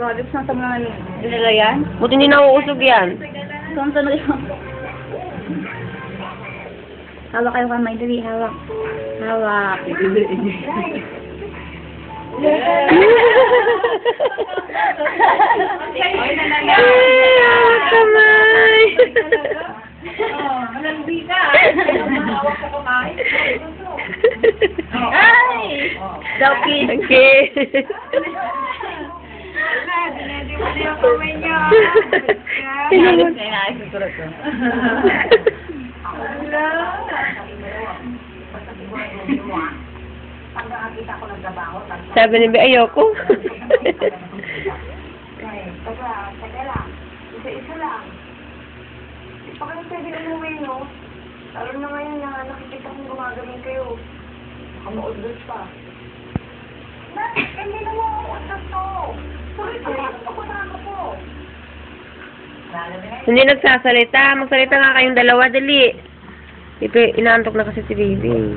Grabe, saan sa mga nila yan? Buti hindi nauusog yan. Saan sa nila? Hawak kayo kamay, dali, hawak. Hawak. Hawak kamay. Malandi ka. Hawak sa kamay. Ay! Daw kiss. Okay. Hindi mo na yung kamay niya. Tinamot. Sabi ni Bea, ayoko. Teka lang. Isa-isa lang. Di pa kayo pwede umuwi, no? Lalo na ngayon na nakikita kong gumagaling kayo. Baka ma-orders pa. Hindi na mo orders to. Sorry, ako na po. Hindi nagsasalita. Magsalita nga kayong dalawa, dali. Inaantok na kasi si baby.